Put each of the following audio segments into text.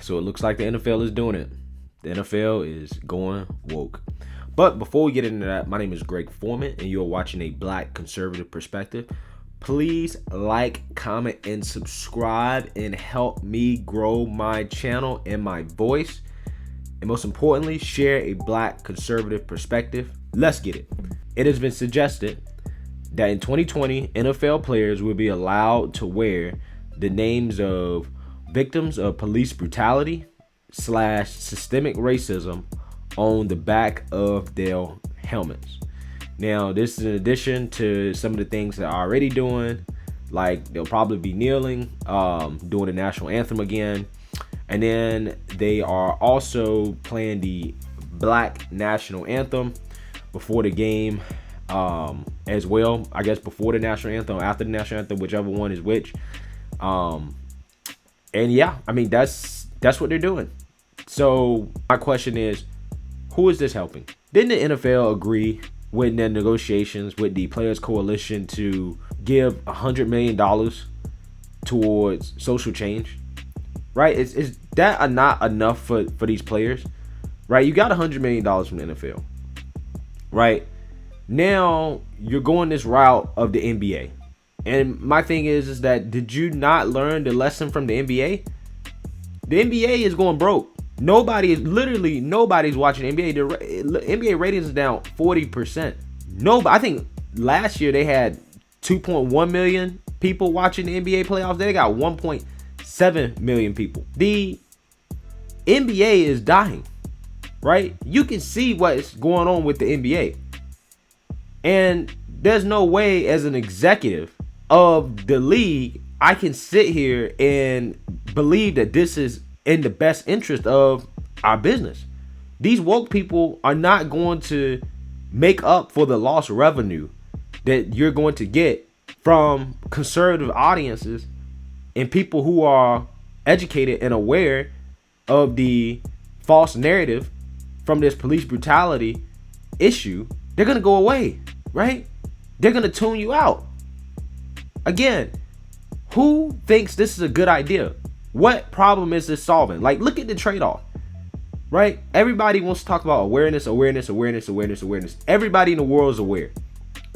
So it looks like the NFL is doing it. The NFL is going woke. But before we get into that, my name is Greg Foreman, and you're watching a Black Conservative Perspective. Please like, comment, and subscribe and help me grow my channel and my voice. And most importantly, share a Black Conservative perspective. Let's get it. It has been suggested that in 2020, NFL players will be allowed to wear the names of victims of police brutality / systemic racism on the back of their helmets. Now, this is in addition to some of the things they're already doing, like they'll probably be kneeling, doing the national anthem again. And then they are also playing the Black national anthem before the game as well. I guess before the national anthem, after the national anthem, whichever one is which. And yeah, I mean, that's what they're doing. So my question is, who is this helping? Didn't the NFL agree with their negotiations with the Players Coalition to give $100 million towards social change? Right? Is that not enough for these players? Right? You got $100 million from the NFL. Right? Now you're going this route of the NBA. And my thing is that did you not learn the lesson from the NBA? The NBA is going broke. Nobody's watching NBA. The NBA ratings is down 40%. I think last year they had 2.1 million people watching the NBA playoffs. They got 1.7 million people. The NBA is dying, right? You can see what's going on with the NBA. And there's no way as an executive of the league I can sit here and believe that this is in the best interest of our business. These woke people are not going to make up for the lost revenue that you're going to get from conservative audiences and people who are educated and aware of the false narrative from this police brutality issue. They're going to go away, right? They're going to tune you out. Again, who thinks this is a good idea? What problem is this solving? Like, look at the trade-off, right? Everybody wants to talk about awareness. Everybody in the world is aware.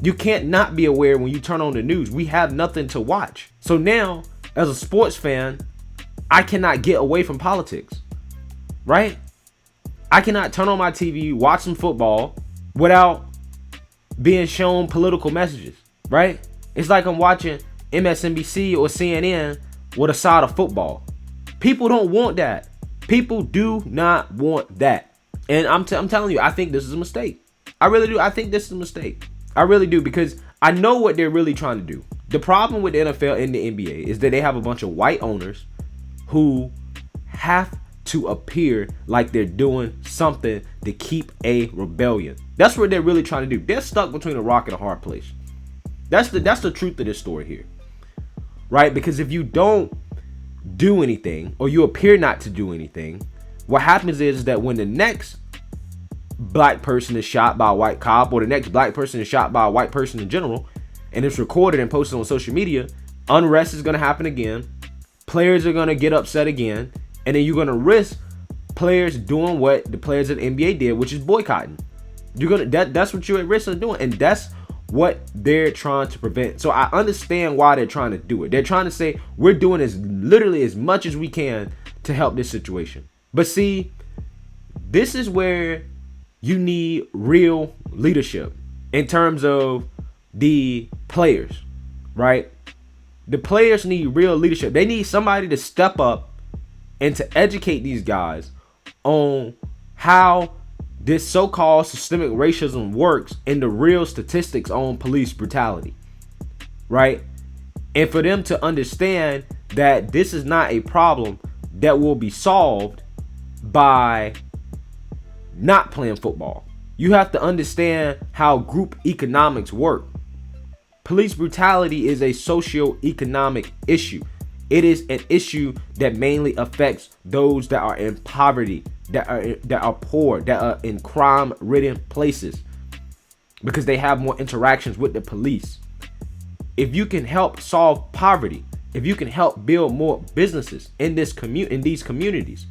You can't not be aware when you turn on the news. We have nothing to watch. So now, as a sports fan, I cannot get away from politics, right? I cannot turn on my TV, watch some football without being shown political messages, right? It's like I'm watching MSNBC or CNN with a side of football. People don't want that. People do not want that. And I'm telling you, I think this is a mistake. I really do. I think this is a mistake. I really do, because I know what they're really trying to do. The problem with the NFL and the NBA is that they have a bunch of white owners who have to appear like they're doing something to keep a rebellion. That's what they're really trying to do. They're stuck between a rock and a hard place. That's the truth of this story here. Right? Because if you don't do anything, or you appear not to do anything, what happens is that when the next black person is shot by a white cop, or the next black person is shot by a white person in general, and it's recorded and posted on social media, unrest is going to happen again. Players are going to get upset again. And then you're going to risk players doing what the players at the NBA did, which is boycotting. That's what you're at risk of doing. And that's what they're trying to prevent. So I understand why they're trying to do it. They're trying to say we're doing literally as much as we can to help this situation. But see, this is where you need real leadership in terms of the players, right? The players need real leadership. They need somebody to step up and to educate these guys on how this so-called systemic racism works and the real statistics on police brutality, right? And for them to understand that this is not a problem that will be solved by not playing football. You have to understand how group economics work. Police brutality is a socio-economic issue. It is an issue that mainly affects those that are in poverty, that are poor, that are in crime-ridden places, because they have more interactions with the police. If you can help solve poverty, if you can help build more businesses in these communities,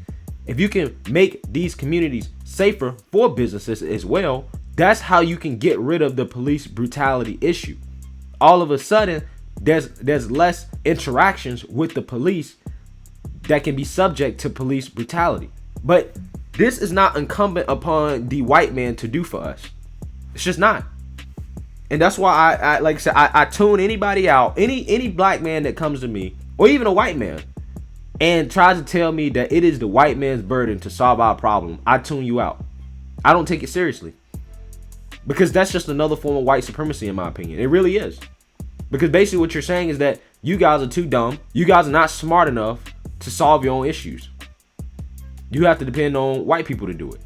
if you can make these communities safer for businesses as well, that's how you can get rid of the police brutality issue. All of a sudden, there's less interactions with the police that can be subject to police brutality. But this is not incumbent upon the white man to do for us. It's just not. And that's why I like I said, I tune anybody out, any black man that comes to me, or even a white man, and tries to tell me that it is the white man's burden to solve our problem. I tune you out. I don't take it seriously. Because that's just another form of white supremacy, in my opinion. It really is. Because basically what you're saying is that you guys are too dumb. You guys are not smart enough to solve your own issues. You have to depend on white people to do it.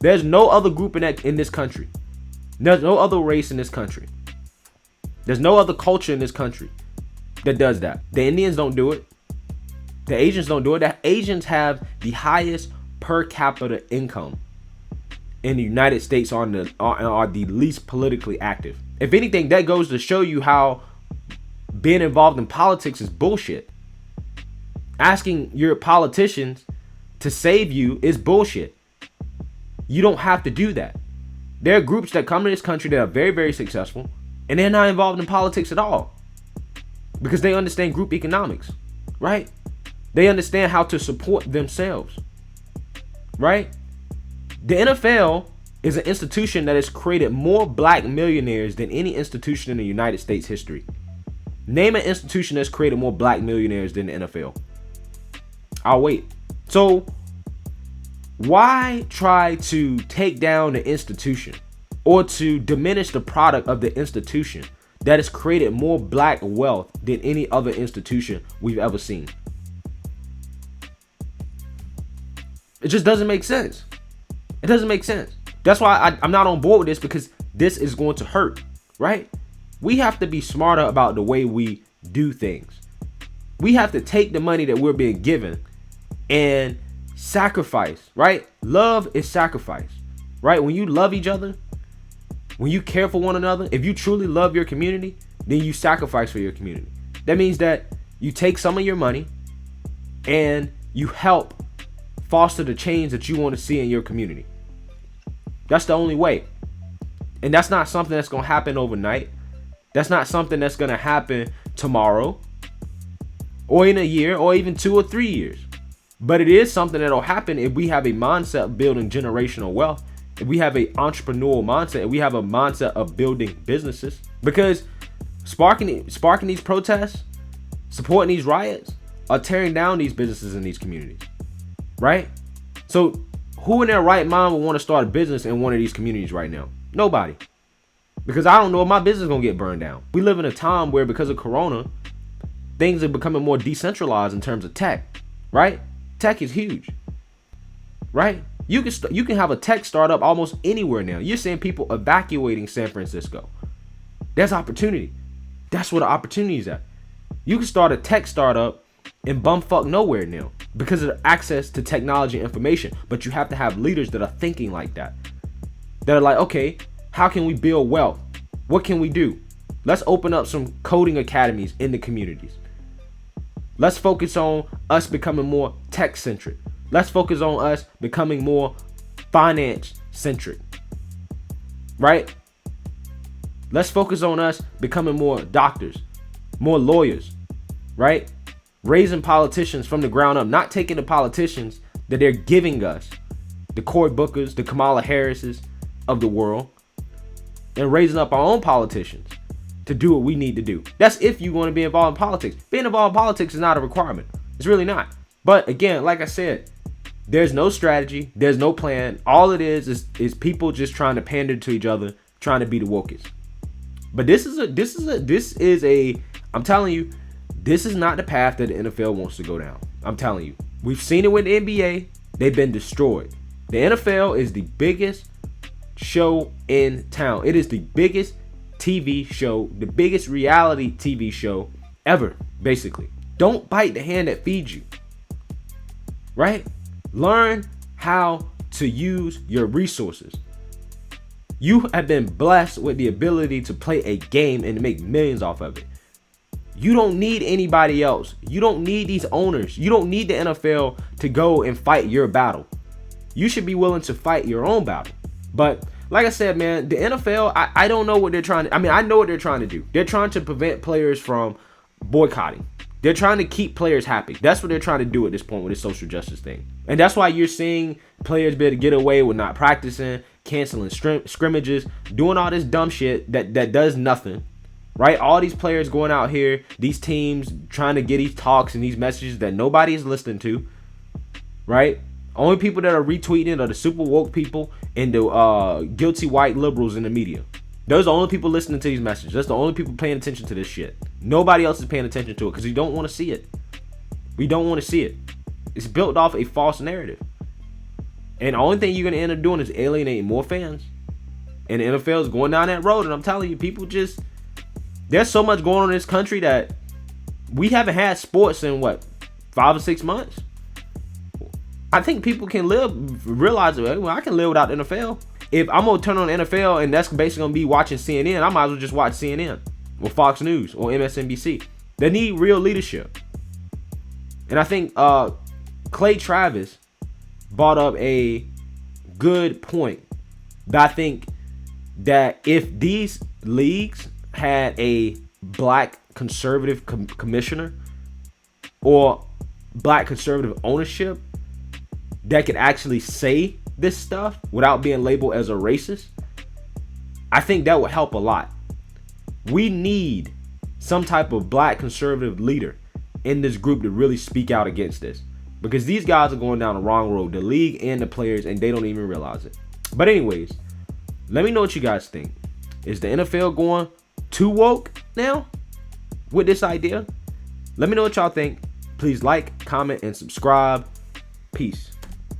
There's no other group in this country. There's no other race in this country. There's no other culture in this country that does that. The Indians don't do it. The Asians don't do it. The Asians have the highest per capita income in the United States, are the least politically active. If anything, that goes to show you how being involved in politics is bullshit. Asking your politicians to save you is bullshit. You don't have to do that. There are groups that come to this country that are very, very successful, and they're not involved in politics at all because they understand group economics, right? They understand how to support themselves, right? The NFL is an institution that has created more black millionaires than any institution in the United States history. Name an institution that's created more black millionaires than the NFL. I'll wait. So why try to take down the institution or to diminish the product of the institution that has created more black wealth than any other institution we've ever seen? It just doesn't make sense. It doesn't make sense. That's why I'm not on board with this, because this is going to hurt, right? We have to be smarter about the way we do things. We have to take the money that we're being given and sacrifice, right? Love is sacrifice, right? When you love each other, when you care for one another, if you truly love your community, then you sacrifice for your community. That means that you take some of your money and you help foster the change that you want to see in your community. That's the only way. And that's not something that's going to happen overnight. That's not something that's going to happen tomorrow or in a year or even 2 or 3 years. But it is something that'll happen if we have a mindset of building generational wealth, if we have an entrepreneurial mindset, if we have a mindset of building businesses. Because sparking these protests, supporting these riots, are tearing down these businesses in these communities, right? So who in their right mind would want to start a business in one of these communities right now? Nobody. Because I don't know if my business is going to get burned down. We live in a time where, because of Corona, things are becoming more decentralized in terms of tech, right? Tech is huge, right? You can have a tech startup almost anywhere now. You're seeing people evacuating San Francisco. There's opportunity. That's where the opportunity is at. You can start a tech startup in bumfuck nowhere now because of access to technology and information. But you have to have leaders that are thinking like that. That are like, okay, how can we build wealth? What can we do? Let's open up some coding academies in the communities. Let's focus on us becoming more tech centric. Let's focus on us becoming more finance centric, right? Let's focus on us becoming more doctors, more lawyers, right? Raising politicians from the ground up, not taking the politicians that they're giving us, the Cory Bookers, the Kamala Harrises of the world, and raising up our own politicians to do what we need to do. That's if you want to be involved in politics. Being involved in politics is not a requirement. It's really not. But again, like I said, there's no strategy. There's no plan. All it is people just trying to pander to each other, trying to be the wokest. But this is a, I'm telling you, this is not the path that the NFL wants to go down. I'm telling you. We've seen it with the NBA. They've been destroyed. The NFL is the biggest show in town. It is the biggest TV show, the biggest reality TV show ever, basically. Don't bite the hand that feeds you, right? Learn how to use your resources. You have been blessed with the ability to play a game and to make millions off of it. You don't need anybody else. You don't need these owners. You don't need the NFL to go and fight your battle. You should be willing to fight your own battle. But like I said, man, the NFL, I don't know what they're trying to. I mean, I know what they're trying to do. They're trying to prevent players from boycotting. They're trying to keep players happy. That's what they're trying to do at this point with this social justice thing. And that's why you're seeing players be able to get away with not practicing, canceling scrimmages, doing all this dumb shit that does nothing. Right? All these players going out here, these teams trying to get these talks and these messages that nobody is listening to. Right? Only people that are retweeting are the super woke people and the guilty white liberals in the media. Those are the only people listening to these messages. That's the only people paying attention to this shit. Nobody else is paying attention to it because we don't want to see it. We don't want to see it. It's built off a false narrative. And the only thing you're going to end up doing is alienating more fans. And the NFL is going down that road. And I'm telling you, people just... There's so much going on in this country that we haven't had sports in, 5 or 6 months? I think people can realize, well, I can live without the NFL. If I'm going to turn on the NFL and that's basically going to be watching CNN, I might as well just watch CNN or Fox News or MSNBC. They need real leadership. And I think Clay Travis brought up a good point. That I think that if these leagues had a black conservative commissioner or black conservative ownership that could actually say this stuff without being labeled as a racist, I think that would help a lot. We need some type of black conservative leader in this group to really speak out against this, because these guys are going down the wrong road, the league and the players, and they don't even realize it. But anyways, let me know what you guys think. Is the NFL going too woke now with this idea? Let me know what y'all think. Please like, comment, and subscribe. Peace.